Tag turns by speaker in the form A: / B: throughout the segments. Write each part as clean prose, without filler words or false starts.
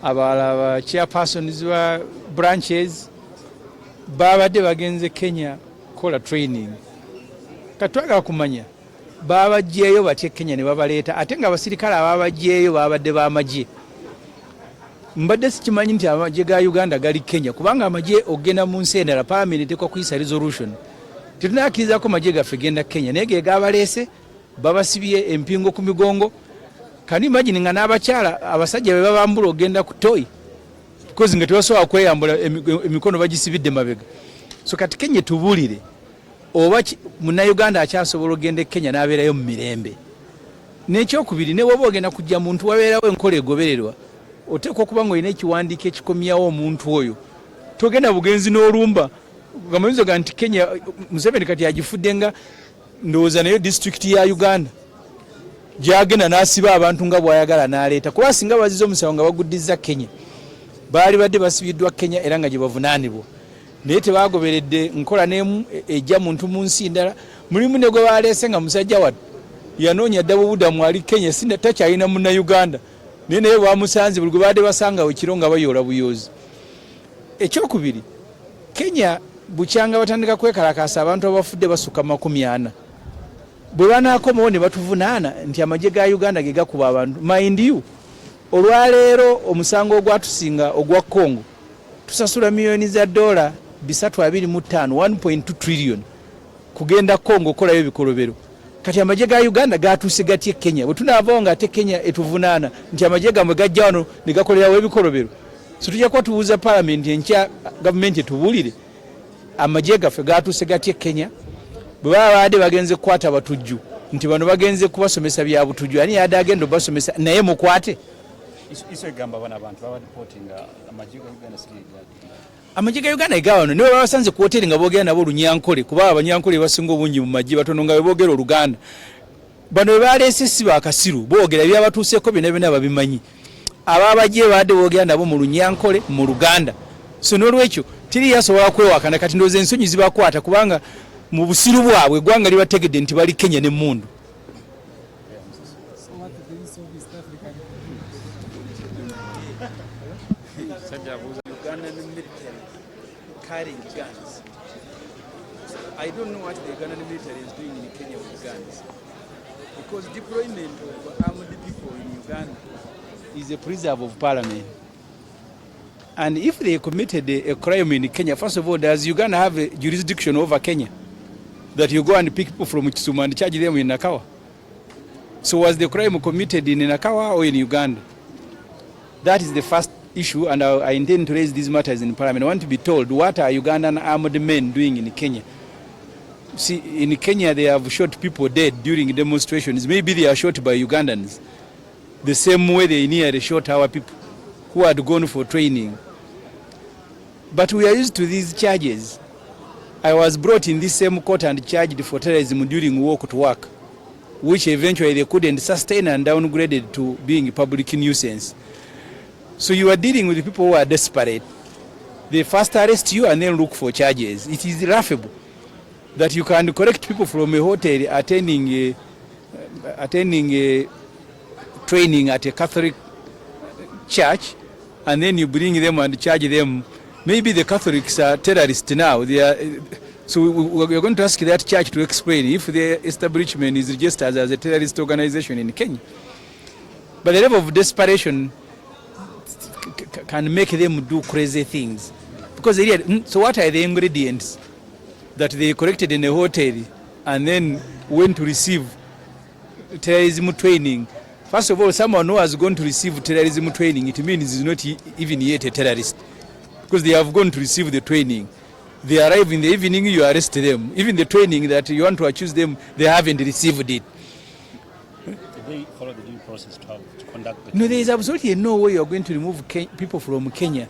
A: abalaba chairpersons wa branches babadde bagenze Kenya kola training katwaga kumanya babajjeeyo batye Kenya ne babaleeta ate nga abasirikale ababajjeeyo babadde b'amagye mbadde sikimanyi nti amagye ga Uganda gali Kenya kubanga amagye ogenda mu nsi endala parliament ekwa kuyisa resolution tetunakkirizaako amagye gaffe genda Kenya naye ge gabaleese babasibye empingo ku migongo kani imagine nga n'abakyala abasajja be babambula ogenda ku toyi because nga tebasobola kweyambula emikono bagisibidde mabega so kati Kenya tubulire oba munnauganda akyasobola ogenda Kenya n'abeerayo mu mirembe n'ekyokubiri ne bwoba ogenda kujja muntu wabeerawo enkola egobererwa oteekwa okuba nga olina ekiwandiiko ekikomyawo omuntu oyo togenda bugenzi n'olumba gamayinza ga nti Kenya Museveni kati agifudde nga ndowooza nayo disitulikiti ya Uganda gyagenda n'asiba abantu nga bw'ayagala n'aleeta kuba singa bazize omusango nga baguddiza Kenya baali badde basibiddwa Kenya era nga gye bavunaanibwa naye tebagoberedde nkola n'emu ejja muntu mu nsi ndala mulimu ne gwe baleese nga musajja wattu yanoonya ddaba obuddamu ali Kenya takyalina munnauganda naye bamusanze buli gwe baadde basangawo ekiro nga bayoola buyoozi ekyokubiri Kenya bukyanga batandika kwekalakaasa abantu abafudde basukka 40 bwe banaakomawo ne batuvunaana nti amagye ga Uganda ge gakuba abantu mind you olwaleero omusango ogwatusinga ogwa Congo tusasula miliyoni za dola $325 1.2 trillion kugenda Congo kolayo ebikolobero kati amagye ga Uganda gatuuse gatye Kenya bwe tunaavaawo nga ate Kenya etuvunaana nti amagye gamwe gajja wano ne gakolerawo ebikolobero so tujja kuba tubuuza parliament enkya gavumenti etubuulire amagye gaffe gatuuse gatye Kenya bwe baba baadde bagenze kukwata abatujju nti bano bagenze kubasomesa bya butujju ani yadde agenda obasomesa naye mukwate
B: iso egamba bana abantu baba reporting amagye ga Uganda siri
A: amagye ga Uganda egawano nibo babasanze ku hoteli nga boogera nabo Lunyankole kuba abanyankole basinga obungi mu magye batono nga boogera Oluganda bano bwe baleese si bakasiru boogera byabatuuseeko byonna babimanyi ababagye baadde boogera nabo mu Lunyankole mu Luganda so n'olwekyo tiri yasobola kwewakana kati ndowooza ensonyi zibakwata kubanga mu busiru bwabwe eggwanga libategedde nti bali Kenya n'emmundu carrying guns. I don't know what the Ugandan military is doing in Kenya with guns. Because deployment of armed people in Uganda is a preserve of parliament. And if they committed a crime in Kenya, first of all, does Uganda have a jurisdiction over Kenya? That you go and pick people from Kisumu and charge them in Nakawa? So was the crime committed in Nakawa or in Uganda? That is the first issue, and I intend to raise these matters in Parliament. I want to be told what are Ugandan armed men doing in Kenya. See, in Kenya they have shot people dead during demonstrations. Maybe they are shot by Ugandans, the same way they nearly shot our people who had gone for training. But we are used to these charges. I was brought in this same court and charged for terrorism during walk to work, which eventually they couldn't sustain and downgraded to being a public nuisance. So you are dealing with people who are desperate. They first arrest you and then look for charges. It is laughable that you can collect people from a hotel attending a training at a Catholic church, and then you bring them and charge them. Maybe the Catholics are terrorists now. So we are going to ask that church to explain if the establishment is registered as a terrorist organization in Kenya. But the level of desperation can make them do crazy things. Because so what are the ingredients that they collected in a hotel and then went to receive terrorism training? First of all, someone who has gone to receive terrorism training, it means he's not even yet a terrorist. Because they have gone to receive the training. They arrive in the evening, you arrest them. Even the training that you want to accuse them, they haven't received it.
B: Did they follow the due process to conduct the
A: No, there is absolutely no way you are going to remove people from Kenya.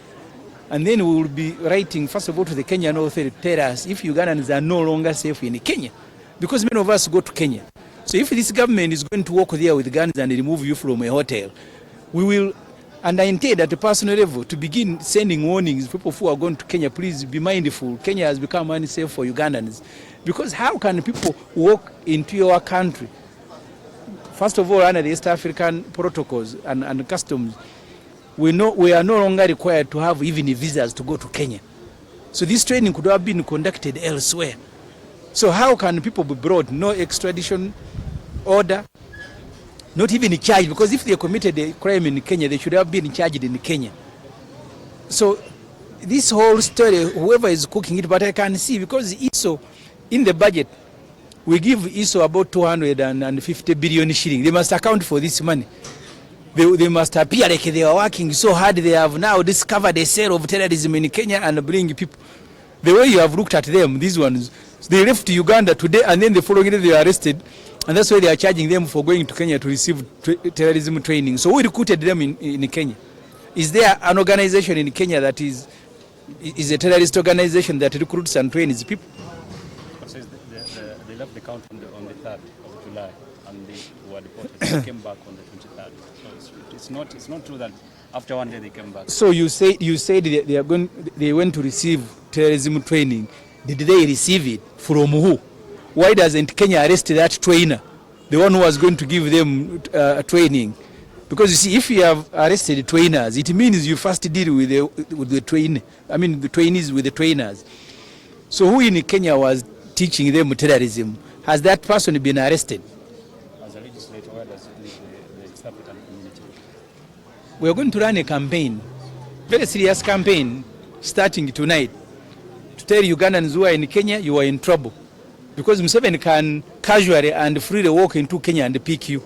A: And then we will be writing, first of all, to the Kenyan authority to tell us if Ugandans are no longer safe in Kenya. Because many of us go to Kenya. So if this government is going to walk there with guns and remove you from a hotel, we will, and I intend at a personal level to begin sending warnings to people who are going to Kenya, please be mindful. Kenya has become unsafe for Ugandans. Because how can people walk into your country? First of all, under the East African protocols and customs, we are no longer required to have even visas to go to Kenya. So this training could have been conducted elsewhere. So how can people be brought? No extradition order, not even charged, because if they committed a crime in Kenya, they should have been charged in Kenya. So this whole story, whoever is cooking it, but I can see, because ISO, in the budget, we give ISO about 250 billion shilling. They must account for this money. They must appear like they are working so hard. They have now discovered a cell of terrorism in Kenya and bring people. The way you have looked at them, these ones, they left Uganda today and then the following day they are arrested. And that's why they are charging them for going to Kenya to receive terrorism training. So who recruited them in Kenya? Is there an organization in Kenya that is a terrorist organization that recruits and trains people?
B: But says they left the country on the 3rd of July and they were deported. They came back on the 23rd. So it's not true that after one day they came back.
A: So you said they went to receive terrorism training. Did they receive it from who? Why doesn't Kenya arrest that trainer, the one who was going to give them training? Because you see, if you have arrested trainers, it means you first deal with the trainees with the trainers. So who in Kenya was teaching them terrorism? Has that person been arrested?
B: As a legislator, where does it leave the East African community?
A: We are going to run a campaign, very serious campaign, starting tonight, to tell Ugandans who are in Kenya, you are in trouble. Because Museveni can casually and freely walk into Kenya and pick you,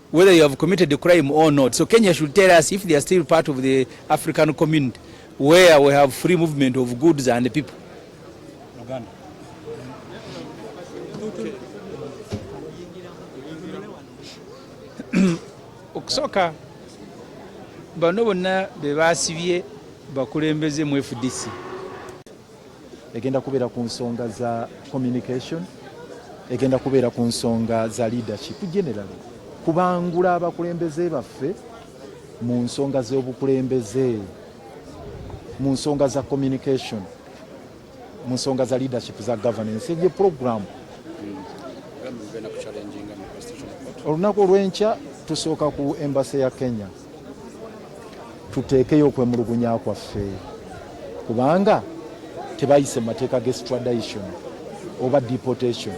A: whether you have committed a crime or not. So Kenya should tell us if they are still part of the African community, where we have free movement of goods and people.
B: Uganda.
A: Okusoka bano bonna be basibye bakulembeze mu FDC.
C: Egenda kubeera ku nsonga za communication, egenda kubeera ku nsonga za leadership generally, kubangula abakulembeze baffe mu nsonga z'obukulembeze, mu nsonga za communication, mu nsonga za leadership za governance. Ye program olunaku olw'enkya tusooka ku embassy ya Kenya tuteekeyo okwemulugunya kwaffe, kubanga tebayise mateeka g'extradition oba deportation.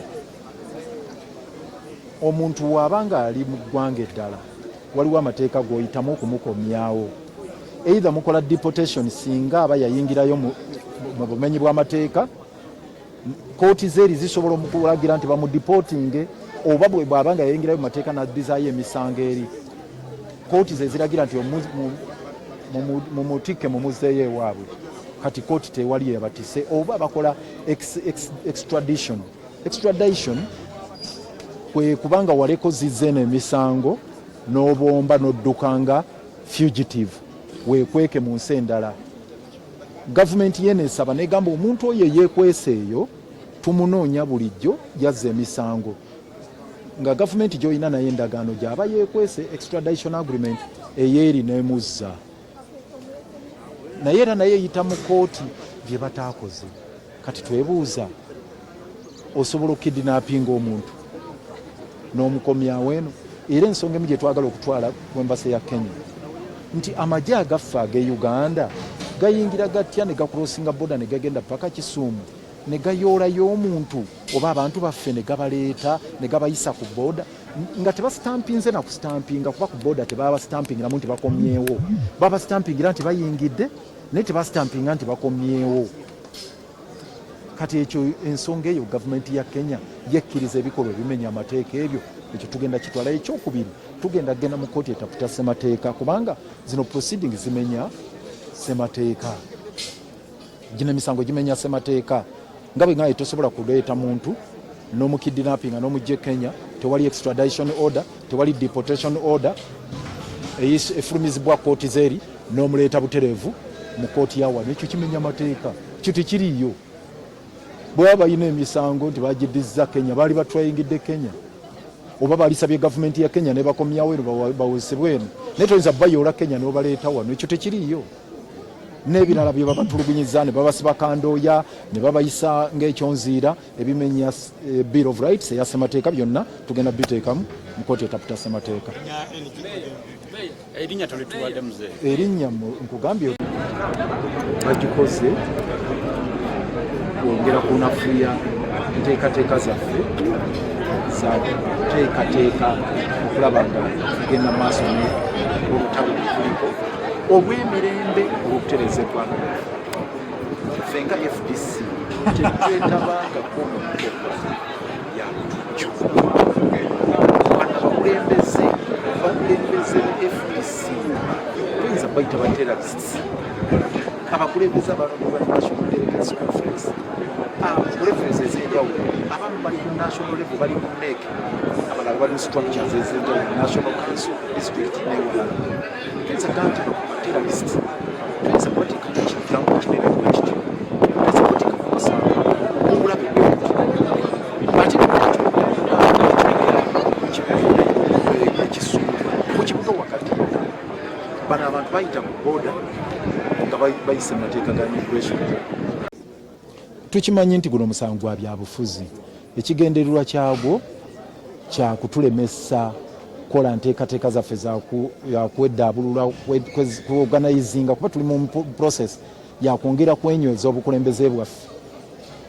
C: Omuntu wabanga ali mu ggwanga eddala waliwo amateeka g'oyitamu okumukomyawo, either mukola deportation singa aba yayingirayo mu bumenyi bw'amateeka, kooti zeeri zisobola omukulagira nti bamudeportinge, oba bw'abanga yayingirayo mu mateeka n'addizaayo emisango eri, kooti ze ziragira nti mumutikke mumuzeeyo ewaabwe. Kati kooti tewali yabatise, oba bakola extradition. Extradition kwe kubanga waleko zizze n'emisango n'obomba n'oddukanga fugitive, weekweke mu nsi endala. Gavumenti yeneesaba negamba omuntu oyo yeekwese eyo tumunoonya bulijjo yazza emisango, nga gavumenti gy'olina naye endagaano gy'aba yeekwese, extradition agreement eyeeri n'emuzza. Naye era naye eyita mu kooti bye bataakoze. Kati twebuuza, osobola okukidinappinga omuntu n'omukomyawo eno? Era ensonga emu gye twagala okutwala ku embasi ya Kenya nti amagye agaffe ag'e Uganda gayingira gatya ne gakulosinga boda ne gagenda paka Kisumu ne gayoolayo omuntu oba abantu baffe ne gabaleeta ne gabayisa ku boda nga tebasitampinze na kusitampinga, kuba ku boda tebabasitampingiramu nti bakomyewo, babasitampingira nti bayingidde naye tebasitampinga nti bakomyewo. Kati ekyo ensonga eyo gavumenti ya Kenya yekkiriza ebikolwa ebimenya amateeka ebyo, ekyo tugenda kitwala. Ekyokubiri, tugenda genda mu kooti etaputa ssemateeka, kubanga zino proceeding zimenya ssemateeka, gino emisango gimenya ssemateeka. Nga bwe ngaye tosobola kuleeta muntu n'omukidinappinga n'omugye Kenya, tewali extradition order, tewali deportation order efulumizibwa kooti zeeri, n'omuleeta butereevu mu kooti ya wano. Ekyo kimenya amateeka, ekyo tekiriiyo. Bwe balina emisango nti bagidizza Kenya, baali batwayingidde Kenya, oba balisabye gavumenti ya Kenya ne bakomyawo eno bawesebwe eno, naye toyinza bayoola Kenya n'obaleeta wano. Ekyo tekiriiyo. N'ebirala bye babatulugunyiza ne babasiba kandooya ne babayisa ng'ekyonziira ebimenya Bill of Rights eya ssemateeka, byonna tugenda biteekamu mu kooti etaputa ssemateeka.
B: erinnya tolituwadde muzeeyi.
C: Erinnya nkugambye bagikoze kwongera kunafuya nteekateeka zaffe zateekateeka okulaba nga tugenda maaso n'olutalo lutuliko olw'emirembe olw'okutereza eggwanga ffe nga FDC tetwetabangako mu nteeko ya butujju. Abakulembeze FDC tuyinza bayita ba terrorists. Abakulembeze abantu ba National Delegates Conference conference ez'enjawulo abamu bali ku national level bali ku NEC abalala bali mu structures ez'enjawulo National Council District n'ewalala. Tuyinza gamba nti ba terrorists tuyinza kubateeka mu kigambo kinene bwekityo tuyinza kubateeka mu musango obulabe bwekityo ate ekisuubi mu kibuga wakati bano abantu bayita mu boda nga bayise mu mateeka ga immigration. Tukimanyi nti guno omusango gwa byabufuzi, ekigendererwa kyagwo kya kutulemesa kukola nteekateeka zaffe zakweddaabulula kuorganizinga kuba tuli mu process yakwongera kwenyweza obukulembeze bwaffe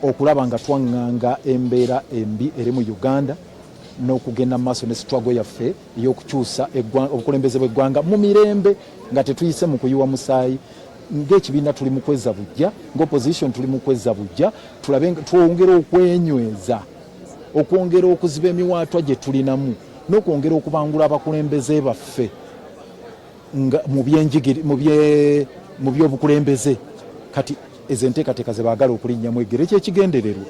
C: okulaba nga twaŋŋanga embeera embi eri mu Uganda n'okugenda mu maaso ne struggle yaffe ey'okukyusa obukulembeze bw'eggwanga mu mirembe nga tetuyise mu kuyiwa musaayi. Ng'ekibiina tuli mu kwezza bujja, ng'opposition tuli mu kwezza bujja, tulabe twongera okwenyweza, okwongera okuziba emiwaatwa gye tulinamu n'okwongera okubangula abakulembeze baffe nga mu by'obukulembeze. Kati ezo enteekateeka ze baagala okulinnyamu eggere ekyekigendererwa.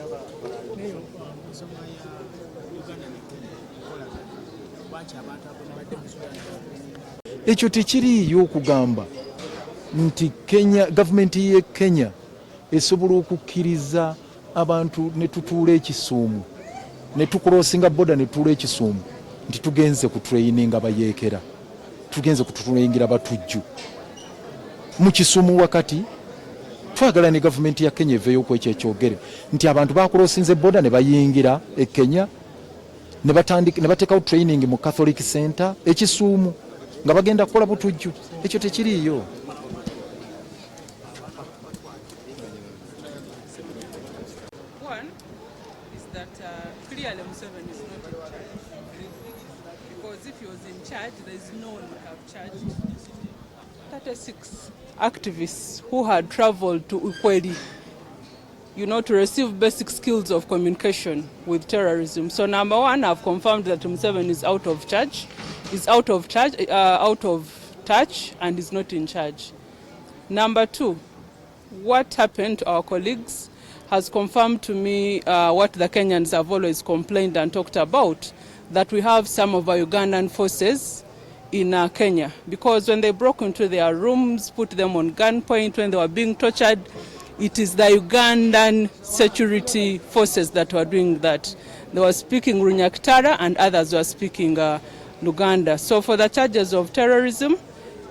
C: Ekyo tekiriiyo okugamba nti gavumenti y'e Kenya esobola okukkiriza abantu ne tutuula ekisuumu ne tukulosinga boda ne tutuula ekisuumu nti tugenze ku traininga bayeekera, tugenze kututulengira batujju mu kisuumu wakati. Twagala ne gavumenti ya Kenya eveeyo ku ekyo ekyogere nti abantu bakulosinze boda ne bayingira e Kenya ne bateekawo training mu Catholic Center ekisuumu nga bagenda kukola butujju. Ekyo tekiriiyo.
D: One is that clearly Museveni is not in charge, because if he was in charge, there is no one would have charged 36 activists who had traveled to Ukweli, to receive basic skills of communication with terrorism. So number one, I've confirmed that Museveni is out of touch, and is not in charge. Number two, what happened to our colleagues has confirmed to me what the Kenyans have always complained and talked about, that we have some of our Ugandan forces in Kenya, because when they broke into their rooms, put them on gunpoint, when they were being tortured, it is the Ugandan security forces that were doing that. They were speaking Runyaktara and others were speaking Luganda. So for the charges of terrorism,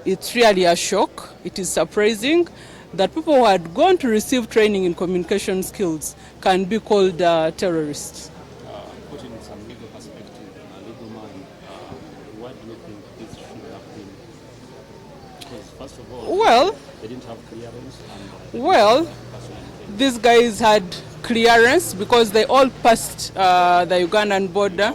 D: it's really a shock. It is surprising that people who had gone to receive training in communication skills can be called terrorists.
B: Put in some legal perspective, legal mind, what do you think this should have been? Because first of all,
D: Well,
B: they didn't have clearance.
D: These guys had clearance because they all passed the Ugandan border.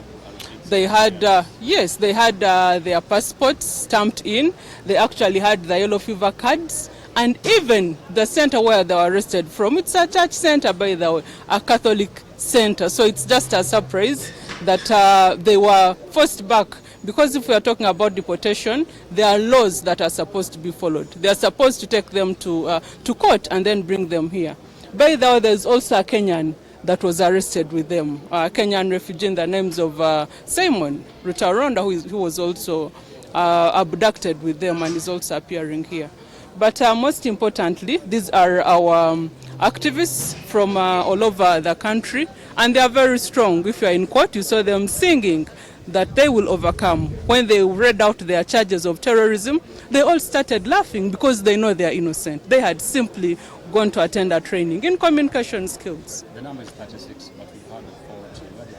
D: They had, they had their passports stamped in. They actually had the yellow fever cards. And even the center where they were arrested from, it's a church center, by the way, a Catholic center. So it's just a surprise that they were forced back. Because if we are talking about deportation, there are laws that are supposed to be followed. They are supposed to take them to court and then bring them here. By the way, there's also a Kenyan that was arrested with them, a Kenyan refugee in the names of Simon Rutaronda, who was also abducted with them and is also appearing here. But most importantly, these are our activists from all over the country, and they are very strong. If you are in court, you saw them singing that they will overcome. When they read out their charges of terrorism, they all started laughing because they know they are innocent. They had simply gone to attend a training in communication skills.
B: The number is 36, but we've heard of 40. What is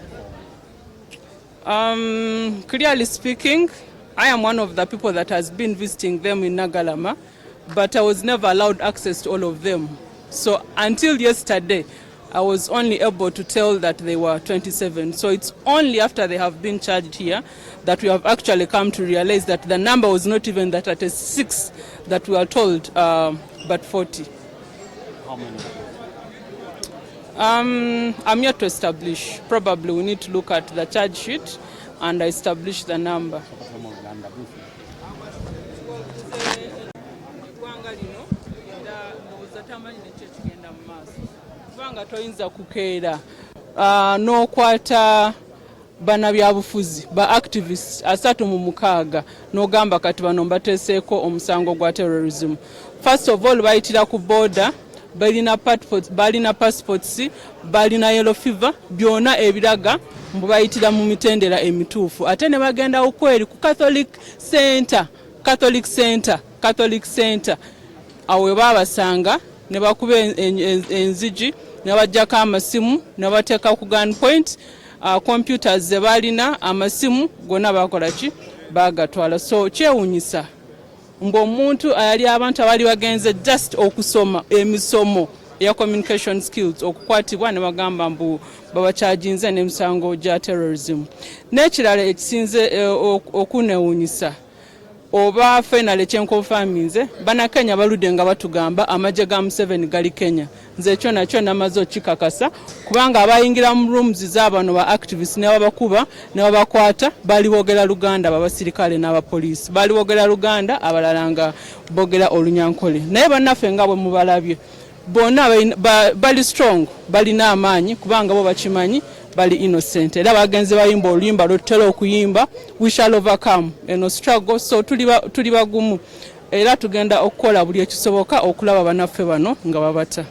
B: the 40?
D: Clearly speaking, I am one of the people that has been visiting them in Nagalama, but I was never allowed access to all of them. So until yesterday, I was only able to tell that they were 27. So it's only after they have been charged here that we have actually come to realize that the number was not even that 36 that we were told, but 40.
B: How many?
D: I'm yet to establish. Probably we need to look at the charge sheet and establish the number. Kubanga toyinza kukeera n'okwata bannabyabufuzi ba activists 36 n'ogamba kati bano mbateeseeko omusango gwa terrorism. First of all bayitira ku border, balina passports, balina yellow fever, byonna ebiraga mbu bayitira mu mitendera emituufu. Ate ne bagenda okweri ku Catholic Center awe babasanga ne bakuba enzigi ne bajjako amasimu ne bateeka ku gun point, computers ze balina amasimu gonna bakola ki bagatwala. So kyewunyisa ng'omuntu ayali abantu abali bagenze just okusoma emisomo ya communication skills okukwatibwa ne bagamba mbu babacharginze n'emisango gya terrorism. N'ekirala ekisinze okunewunyisa oba finally kyenkonfaminze bannakenya baludde nga batugamba amagye ga Museveni gali Kenya. Nze ekyo nakyo namaze okikakasa kubanga abayingira mu rooms z'abano ba activists ne babakuba ne babakwata bali boogera Luganda babasirikale n'abapoliisi bali boogera Luganda abalala nga boogera Olunyankole. Naye bannaffe nga bwe mubalabye bonna bali strong, balina amaanyi kubanga bo bakimanyi bali innocent. Era bagenze bayimba oluyimba lwotera okuyimba we shall overcome eno struggle. So tuli bagumu era tugenda okukola buli ekisoboka okulaba bannaffe bano nga babata.